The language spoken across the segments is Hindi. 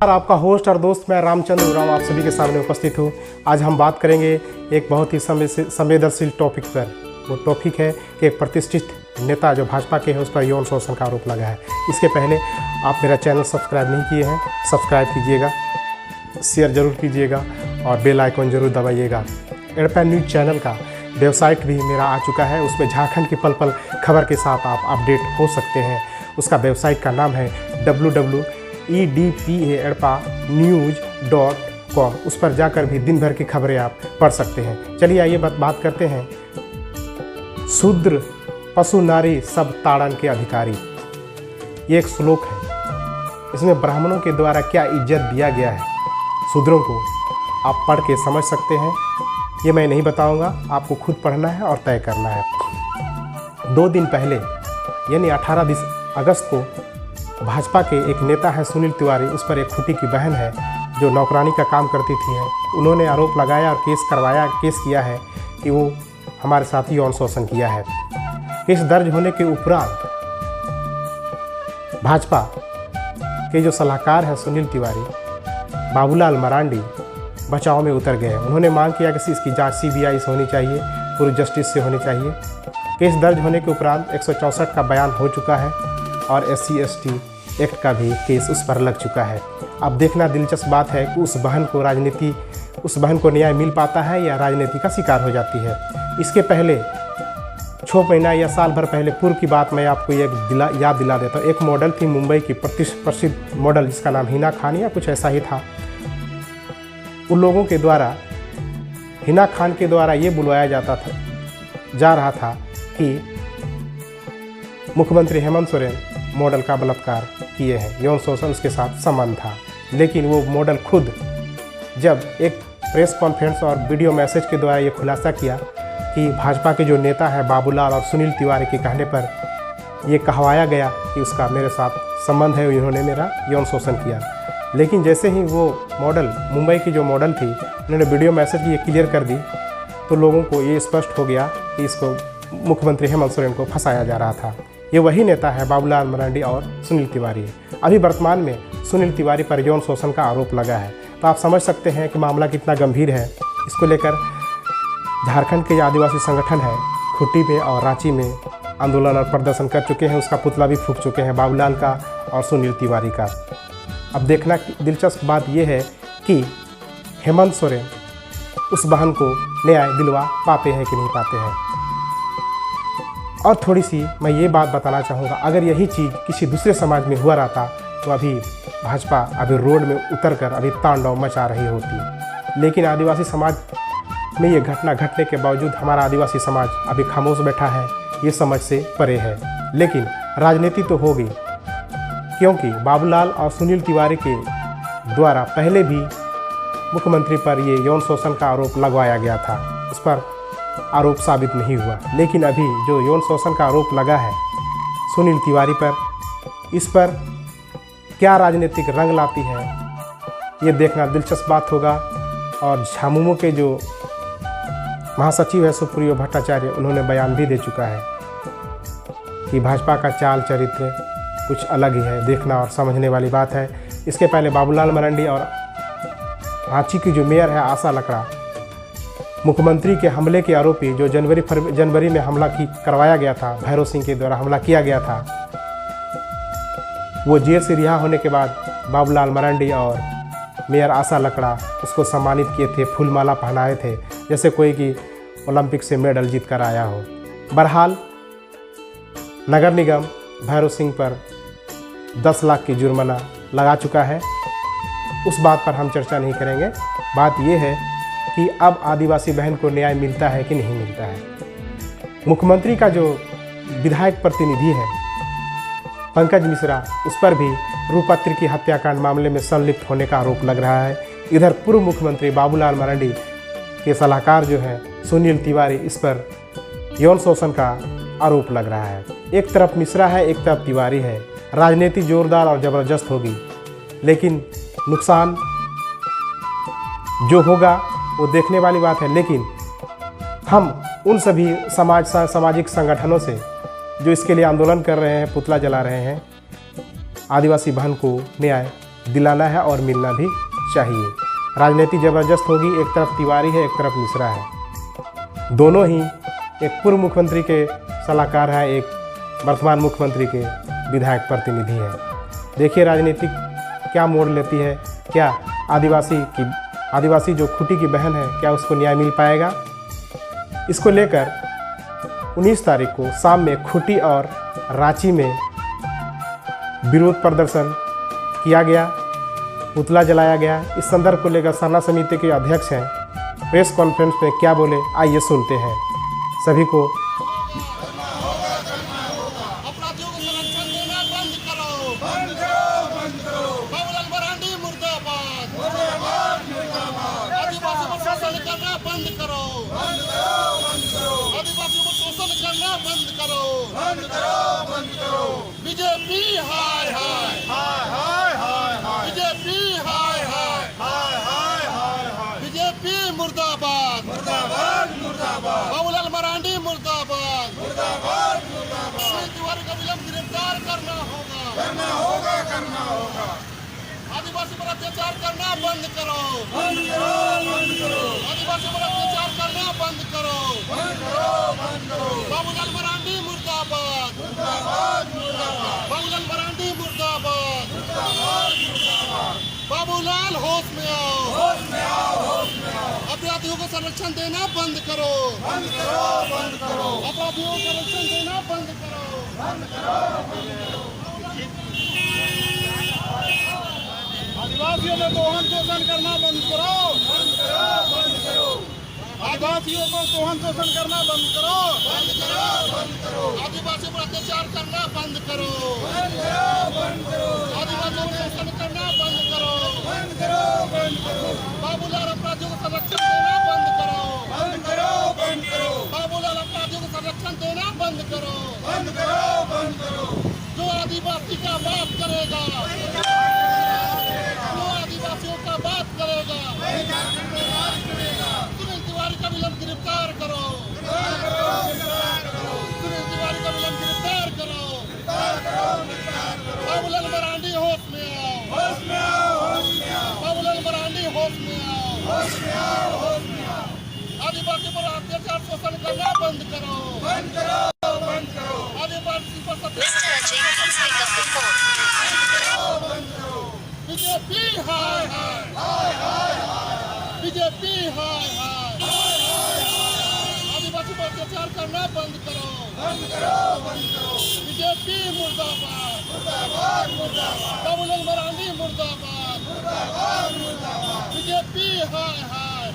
आपका होस्ट और दोस्त मैं रामचंद्र उरांव आप सभी के सामने उपस्थित हूँ। आज हम बात करेंगे एक बहुत ही संवेदनशील टॉपिक पर। वो टॉपिक है कि एक प्रतिष्ठित नेता जो भाजपा के हैं उस पर यौन शोषण का आरोप लगा है। इसके पहले आप मेरा चैनल सब्सक्राइब नहीं किए हैं, सब्सक्राइब कीजिएगा, शेयर ज़रूर कीजिएगा और बेल आइकन ज़रूर दबाइएगा। एडपैन न्यूज़ चैनल का वेबसाइट भी मेरा आ चुका है, उसमें झारखंड की पल पल खबर के साथ आप अपडेट हो सकते हैं। उसका वेबसाइट का नाम है www.edpanews.com। उस पर जाकर भी दिन भर की खबरें आप पढ़ सकते हैं। चलिए आइए बात करते हैं। शूद्र पशु नारी सब ताड़न के अधिकारी, ये एक श्लोक है। इसमें ब्राह्मणों के द्वारा क्या इज्जत दिया गया है शूद्रों को, आप पढ़ के समझ सकते हैं। ये मैं नहीं बताऊंगा, आपको खुद पढ़ना है और तय करना है। 2 दिन पहले यानी 18 अगस्त को भाजपा के एक नेता है सुनील तिवारी, उस पर एक खुटी की बहन है जो नौकरानी का काम करती थी उन्होंने आरोप लगाया और केस किया है कि वो हमारे साथ यौन शोषण किया है। केस दर्ज होने के उपरांत भाजपा के जो सलाहकार हैं सुनील तिवारी, बाबूलाल मरांडी बचाव में उतर गए हैं। उन्होंने मांग किया कि इसकी जांच CBI से होनी चाहिए, पूरी जस्टिस से होनी चाहिए। केस दर्ज होने के उपरांत 164 का बयान हो चुका है और SC/ST एक्ट का भी केस उस पर लग चुका है। अब देखना दिलचस्प बात है कि उस बहन को न्याय मिल पाता है या राजनीति का शिकार हो जाती है। इसके पहले 6 महीना या साल भर पहले पूर्व की बात मैं आपको याद दिला देता हूँ। एक मॉडल थी मुंबई की प्रसिद्ध मॉडल जिसका नाम हिना खान या कुछ ऐसा ही था। उन लोगों के द्वारा हिना खान के द्वारा ये बुलवाया जा रहा था कि मुख्यमंत्री हेमंत सोरेन मॉडल का बलात्कार किए हैं, यौन शोषण उसके साथ संबंध था। लेकिन वो मॉडल खुद जब एक प्रेस कॉन्फ्रेंस और वीडियो मैसेज के द्वारा ये खुलासा किया कि भाजपा के जो नेता हैं बाबूलाल और सुनील तिवारी के कहने पर ये कहवाया गया कि उसका मेरे साथ संबंध है, इन्होंने मेरा यौन शोषण किया। लेकिन जैसे ही वो मॉडल मुंबई की जो मॉडल थी उन्होंने वीडियो मैसेज ये क्लियर कर दी तो लोगों को ये स्पष्ट हो गया कि इसको मुख्यमंत्री हेमंत सोरेन को फंसाया जा रहा था। ये वही नेता है बाबूलाल मरांडी और सुनील तिवारी। अभी वर्तमान में सुनील तिवारी पर यौन शोषण का आरोप लगा है, तो आप समझ सकते हैं कि मामला कितना गंभीर है। इसको लेकर झारखंड के आदिवासी संगठन है खूंटी में और रांची में आंदोलन और प्रदर्शन कर चुके हैं। उसका पुतला भी फूंक चुके हैं बाबूलाल का और सुनील तिवारी का। अब देखना दिलचस्प बात यह है कि हेमंत सोरेन उस बहन को न्याय दिलवा पाते हैं कि नहीं पाते हैं। और थोड़ी सी मैं ये बात बताना चाहूँगा, अगर यही चीज़ किसी दूसरे समाज में हुआ रहता तो अभी भाजपा अभी रोड में उतरकर अभी तांडव मचा रही होती। लेकिन आदिवासी समाज में ये घटना घटने के बावजूद हमारा आदिवासी समाज अभी खामोश बैठा है, ये समझ से परे है। लेकिन राजनीति तो होगी, क्योंकि बाबूलाल और सुनील तिवारी के द्वारा पहले भी मुख्यमंत्री पर ये यौन शोषण का आरोप लगवाया गया था, उस पर आरोप साबित नहीं हुआ। लेकिन अभी जो यौन शोषण का आरोप लगा है सुनील तिवारी पर, इस पर क्या राजनीतिक रंग लाती है ये देखना दिलचस्प बात होगा। और झामुमो के जो महासचिव है सुप्रियो भट्टाचार्य, उन्होंने बयान भी दे चुका है कि भाजपा का चाल चरित्र कुछ अलग ही है। देखना और समझने वाली बात है। इसके पहले बाबूलाल मरांडी और रांची की जो मेयर है आशा लकड़ा, मुख्यमंत्री के हमले के आरोपी जो जनवरी में हमला करवाया गया था, भैरव सिंह के द्वारा हमला किया गया था, वो जेल से रिहा होने के बाद बाबूलाल मरांडी और मेयर आशा लकड़ा उसको सम्मानित किए थे, फूलमाला पहनाए थे, जैसे कोई कि ओलंपिक से मेडल जीत कर आया हो। बहरहाल नगर निगम भैरव सिंह पर 10 लाख की जुर्माना लगा चुका है। उस बात पर हम चर्चा नहीं करेंगे। बात यह है कि अब आदिवासी बहन को न्याय मिलता है कि नहीं मिलता है। मुख्यमंत्री का जो विधायक प्रतिनिधि है पंकज मिश्रा, उस पर भी रूपत्र की हत्याकांड मामले में संलिप्त होने का आरोप लग रहा है। इधर पूर्व मुख्यमंत्री बाबूलाल मरांडी के सलाहकार जो है सुनील तिवारी, इस पर यौन शोषण का आरोप लग रहा है। एक तरफ मिश्रा है, एक तरफ तिवारी है। राजनीति जोरदार और ज़बरदस्त होगी, लेकिन नुकसान जो होगा वो देखने वाली बात है। लेकिन हम उन सभी सामाजिक संगठनों से जो इसके लिए आंदोलन कर रहे हैं, पुतला जला रहे हैं, आदिवासी बहन को न्याय दिलाना है और मिलना भी चाहिए। राजनीति ज़बरदस्त होगी, एक तरफ तिवारी है, एक तरफ मिश्रा है। दोनों ही एक पूर्व मुख्यमंत्री के सलाहकार है, एक वर्तमान मुख्यमंत्री के विधायक प्रतिनिधि हैं। देखिए राजनीति क्या मोड़ लेती है। क्या आदिवासी जो खूटी की बहन है, क्या उसको न्याय मिल पाएगा? इसको लेकर 19 तारीख को शाम में खूटी और रांची में विरोध प्रदर्शन किया गया, पुतला जलाया गया। इस संदर्भ को लेकर सरना समिति के अध्यक्ष हैं, प्रेस कॉन्फ्रेंस में क्या बोले, आइए सुनते हैं। सभी को बीजेपी हाय हाय हाय हाय हाय हाय बीजेपी हाय हाय हाय हाय हाय हाय बीजेपी मुर्दाबाद मुर्दाबाद मुर्दाबाद बाबूलाल मरांडी मुर्दाबाद मुर्दाबाद मुर्दाबाद तिवारी का विलंब गिरफ्तार करना होगा करना होगा। आदिवासी पर अत्याचार करना बंद करो आदिवासी पर अत्याचार करना बंद करो बाबूलाल मरांडी मुर्दाबाद बाबूलाल मरांडी मुर्दाबाद बाबूलाल होश में आओ अपराधियों को संरक्षण देना बंद करो अपराधियों को संरक्षण देना बंद करो आदिवासियों में दोहन शोषण करना बंद करो आदिवासियों को दोहन शोषण करना बंद करो आदिवासियों पर अत्याचार करना बंद करो आदिवासियों को शोषण करना बंद करो बाबूलाल अपराधियों को संरक्षण देना बंद करो बाबूलाल अपराधियों को संरक्षण देना बंद करो जो आदिवासी का बात करेगा आदिवासियों का बात करेगा सुनील तिवारी का विलंब गिरफ्तार करो सुनील तिवारी का विलंब गिरफ्तार करो बाबूलाल मरांडी होश में आओ बाबूलाल मरांडी होश में आओ आदिवासी पर अत्याचार शोषण करना बंद करो आदिवासी पर बीजेपी हाय हाय बीजेपी हाय हाय आदिवासी पर अत्याचार करना बंद करो बीजेपी मुर्दाबाद बाबूलाल मरांडी मुर्दाबाद बीजेपी हाय हाय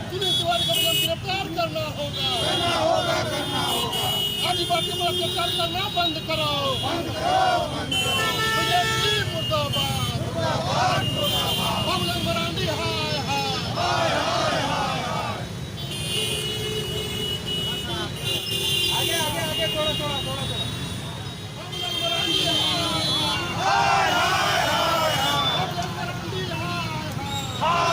सुनील तिवारी का विलंब गिरफ्तार करना होगा आदिवासी पर अत्याचार करना बंद करो बीजेपी मुर्दाबाद बाबूलाल मरांडी हाय हाय आगे थोड़ा बाबूलाल मरांडी हाय बाबूलाल मरांडी हाय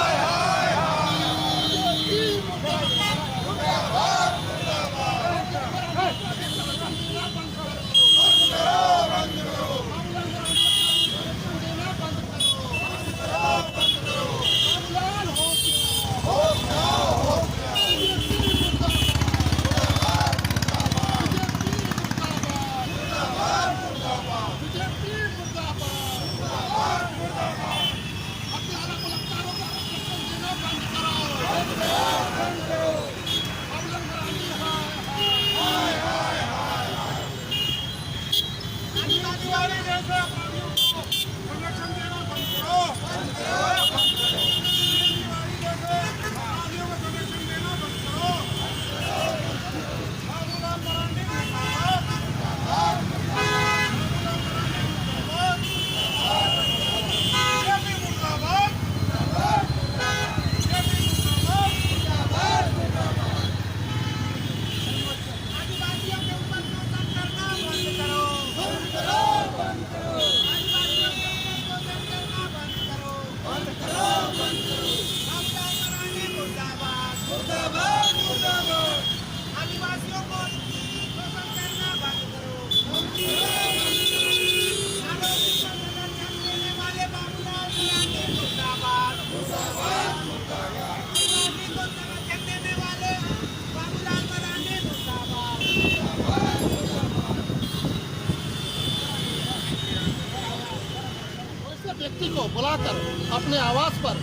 बुलाकर अपने आवास पर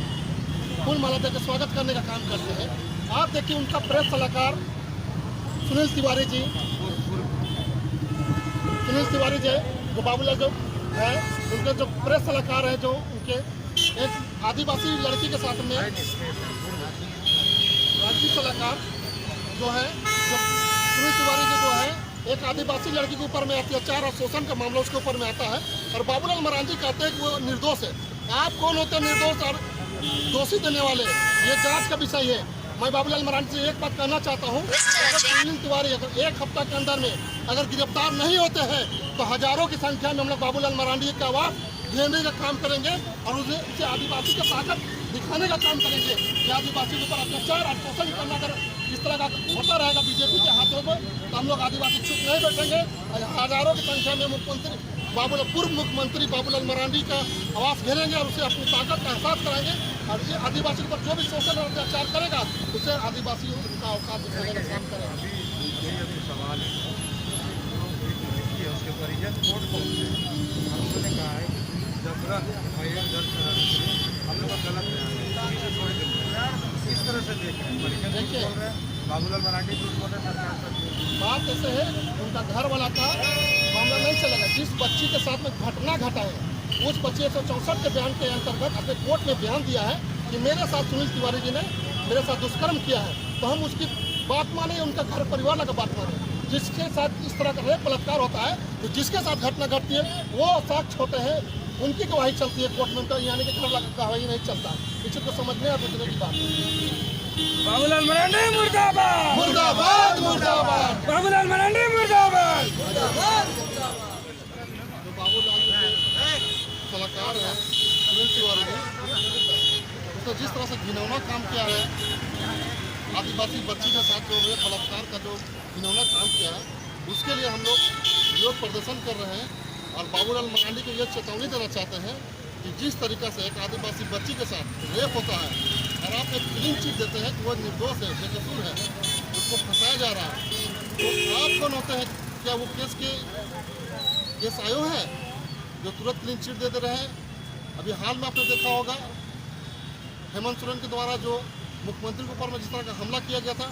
फूल माला देकर स्वागत करने का काम करते हैं। आप देखिए उनका प्रेस सलाहकार सुनील तिवारी जी जो बाबूलाल जो है, उनके जो प्रेस सलाहकार है, जो उनके एक आदिवासी लड़की के साथ में राजनीतिक सलाहकार जो है, जो सुनील तिवारी जी जो है, एक आदिवासी लड़की के ऊपर में अत्याचार और शोषण का मामला उसके ऊपर में आता है और बाबूलाल मरांडी कहते हैं कि वो निर्दोष है। आप कौन होते हैं निर्दोष और दोषी देने वाले? ये जांच का विषय है। मैं बाबूलाल मरांडी से एक बात कहना चाहता हूँ, अगर सुनील तिवारी अगर एक हफ्ता के अंदर में अगर गिरफ्तार नहीं होते हैं तो हजारों की संख्या में हम लोग बाबूलाल मरांडी का आवाज घेरने का काम करेंगे और उसे आदिवासी का ताकत दिखाने का काम करेंगे कि आदिवासी के ऊपर अत्याचार और शोषण करना अगर इस तरह का होता रहेगा बीजेपी के हाथों में तो हम लोग आदिवासी चुप नहीं बैठेंगे। हजारों की संख्या में पूर्व मुख्यमंत्री बाबूलाल मरांडी का आवास घेरेंगे और उसे अपनी ताकत का एहसास कराएंगे और ये आदिवासी पर जो भी शोषण और अत्याचार करेगा उसे आदिवासी उनका अवकाश दिखाने का काम करेगा। सवाल है उसके परिजन कोर्ट पहुंचे, उन्होंने कहा है जबरन एफआईआर दर्ज कराने के लिए हम लोग का गलत बयान है, छोड़ देते हैं। इस तरह से देख रहे हैं, परिजन बोल रहे हैं, बाबूलाल मरांडी झूठ बोल रहे हैं, सरकार पर। बात ऐसे है, उनका घर वाला का मामला नहीं चलेगा। जिस बच्ची के साथ में घटना घटा है उस बच्ची 164 के बयान के अंतर्गत अपने कोर्ट में बयान दिया है कि मेरे साथ सुनील तिवारी जी ने मेरे साथ दुष्कर्म किया है, तो हम उसकी बात माने, उनका घर परिवार का बात माने। जिसके साथ इस तरह का रेप बलात्कार होता है तो जिसके साथ घटना घटती है वो साक्ष्य होते हैं, उनकी गवाही चलती है कोर्ट में, यानी कि घर वाला गवाही नहीं चलता। इस चीज को समझने और बुझने की बात है। बाबूलाल मरांडी मुर्दाबाद, मुर्दाबाद मुर्दाबाद, बाबूलाल मरांडी मुर्दाबाद। जो बाबूलाल जी के सलाहकार है सुनील तिवारी जी, उसने जिस तरह से घिनौना काम किया है, आदिवासी बच्ची के साथ जो रेप बलात्कार का जो घिनौना काम किया है, उसके लिए हम लोग विरोध प्रदर्शन कर रहे हैं और बाबूलाल मरांडी को ये चेतावनी देना चाहते हैं कि जिस तरीका से एक आदिवासी बच्ची के साथ रेप होता है और आप एक क्लीन चिट देते हैं कि वो निर्दोष है, बेकसूर है, उसको फंसाया जा रहा है, तो आप कौन होते हैं? क्या वो केस आयो है जो तुरंत क्लीन चिट दे रहे हैं? अभी हाल में आपने देखा होगा हेमंत सोरेन के द्वारा जो मुख्यमंत्री के ऊपर में जिस तरह का हमला किया गया था,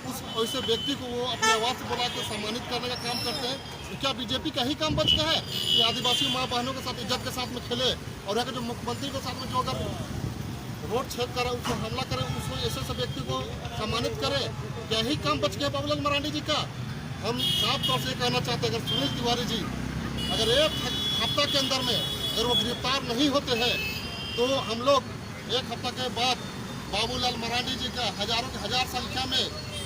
उस ऐसे व्यक्ति को वो अपने आवाज़ से बुला के सम्मानित करने का काम करते हैं। तो क्या बीजेपी का ही काम बचता है कि आदिवासी माँ बहनों के साथ इज्जत के साथ में खेले और अगर जो मुख्यमंत्री के साथ में जो अगर रोड छेद करे, उसको हमला करे, उसको ऐसे व्यक्ति को सम्मानित करे? क्या ही काम बच गया बाबूलाल मरांडी जी का? हम साफ तौर से कहना चाहते हैं, अगर सुनील तिवारी जी अगर एक हफ्ता के अंदर में अगर वो गिरफ्तार नहीं होते हैं तो हम लोग एक हफ्ता के बाद बाबूलाल मरांडी जी का हजारों की हजार संख्या में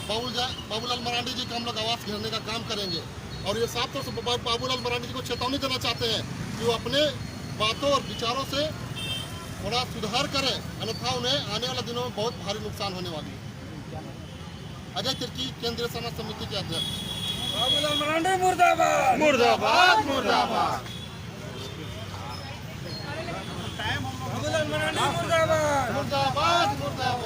बाबूलाल मरांडी जी का हम लोग आवास घेरने का काम करेंगे। और ये साफ तौर से बाबूलाल मरांडी जी को चेतावनी देना चाहते हैं कि वो अपने बातों और विचारों से थोड़ा सुधार करें, अन्यथा उन्हें आने वाले दिनों में बहुत भारी नुकसान होने वाली है। अजय तिर्की, केंद्रीय समाज समिति के अध्यक्ष। बाबूलाल मरांडी मुर्दाबाद, मुर्दाबाद मुर्दाबाद, बाबूलाल मरांडी मुर्दाबाद, मुर्दाबाद मुर्दाबाद।